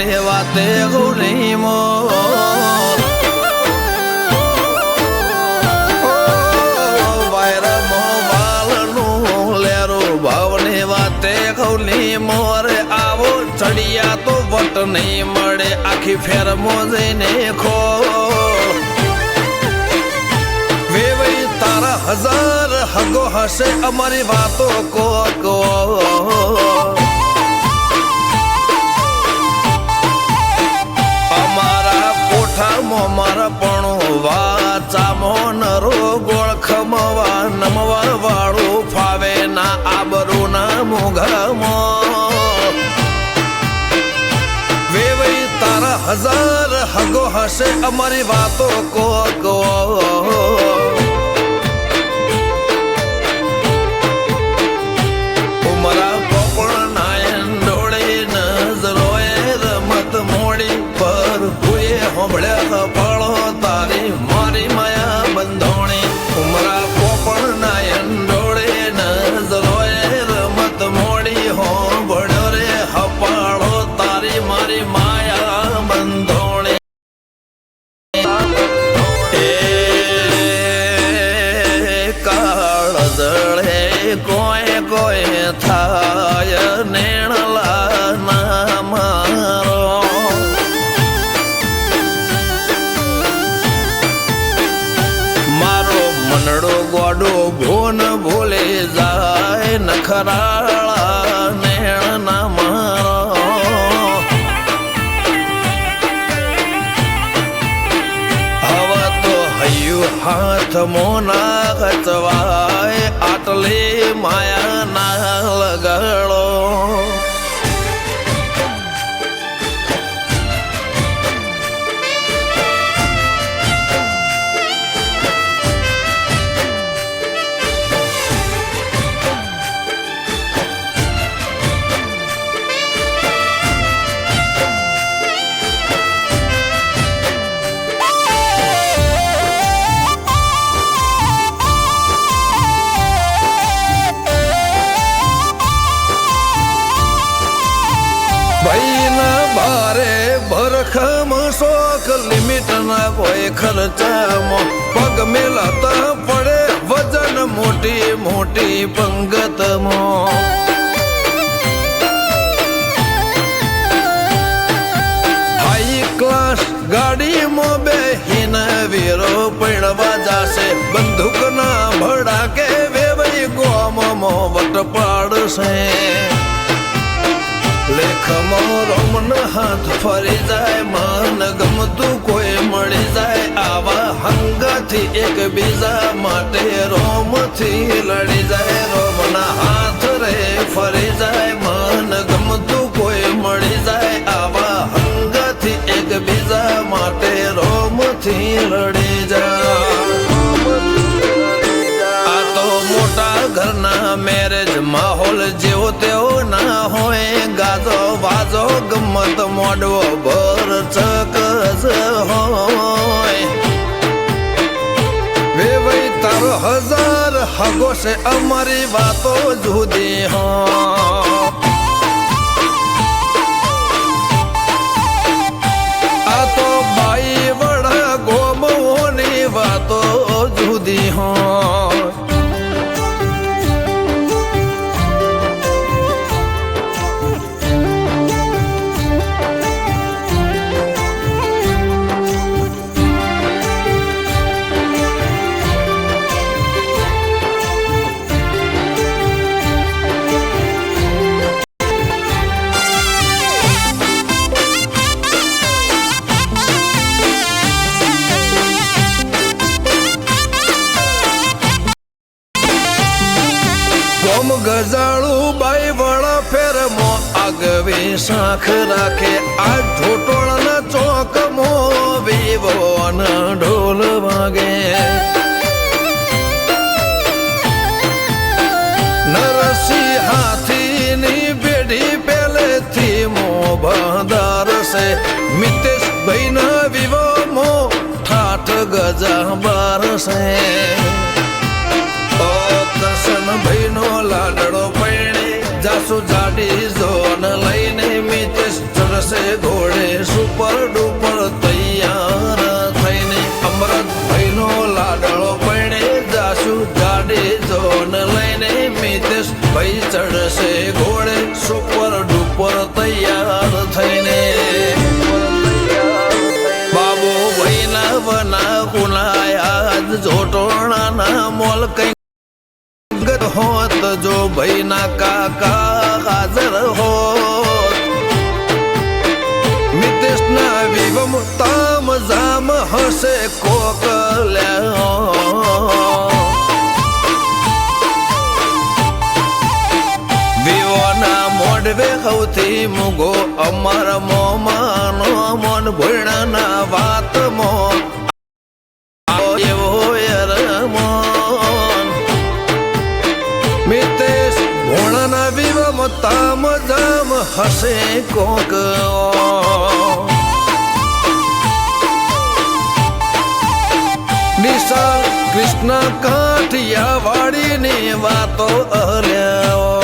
ભાવની વાતે ગૌરી મો મોરે આવો ચડિયા તો વટ નહીં મળે આખી ફેર મોજઈને ખો વેવઈ તારા હજાર હગો હશે અમારી વાતો કો અમારા કોઠામાં મારા પણ વાચામો નરો ગોળ ખમવા નમવા વાળું ફાવે ના આબરૂ ના મોઘામાં વેવઈ તારા હજાર હગો હશે અમારી વાતો કો ઉમરા પોપણ નાયન ડોળે નજરોએ રમત મોડી પર હુએ હોંભળ્યા પાળો તારી મારી માયા બંધોણી ઉમરા પોપણ નાયન ડોળે નજરોએ રમત મોડી હોંભળ્યો રે હપાળો તારી મારી માયા બંધોણી કાળ જળે કોઈ કોઈ થાય નેણલા ના મારો મારો મનડો ગોડો ભોન ભૂલે જાય નખરાળા નેણ ના મારો હવે તો હૈયું હાથ મોના ખચવાય આટલે માયા ના લગાડો ભારે ભરખમ શોખ લિમિટ ના કોઈ ખર્ચામાં પગ મેલાતા પડે વજન મોટી મોટી પંગતમાં હાઈ ક્લાસ ગાડીમાં બેહીને વીરો પૈણવા જાશે બંદૂક ના ભડાકે વેવાઈ ગોમમાં વટ પાડશે લેખમો રોમન હાથ ફરી જાય મન ગમતું કોઈ મળી જાય આવા હંગાથી એક બીજા માટે રોમથી લડી જાય રોમના હાથ રે ફરી જાય મન ગમતું કોઈ મળી જાય આવા હંગાથી એક બીજા માટે રોમથી લડી જાય આ તો મોટા ઘરના મેરેજ માહોલ જેવો તેવો ના હોય ગાજો વાજો ગમત મોડવો ભર ચકસ હોય વેવાઈ તારો હજાર હગો છે અમારી વાતો જુદી હોય આ તો બાઈ વડા ગોમોની વાતો જુદી હોય ગજાળું બાઈ વડા ફેરમો આગવી શાખ રાખે આ ઢોટોળના ચોકમો વિવો ઢોલ વાગે નરસિંહ હાથીની પેઢી પેલેથી મો બંધાર છે મિતેશ ભાઈ ના વિવો ઠાઠ ગજા બાર છે દર્શન ભાઈ નો લાડડો પૈણે જાસુ જાડી જોન લઈને મિતેશ ચડશે ઘોડે ચડશે ઘોડે સુપર ડુપર તૈયાર થઈને બાબો ભાઈના વના કુનાયા જોટોણાના મોલ કઈ હોત જો ભાઈના કાકા હાજર હોત મિતેશના વિવમ તામ જામ હશે કોકલ્યા વિવોના મોઢવે સૌથી મુગો અમાર મોમાનો મોન ભોયણાના વાતમાં એવો યરમોન મિતેશ ભોણાના વિવમ તામ જામ હશે કોક નિશા કૃષ્ણ કાઠિયા વાડીની વાતો અલ્યા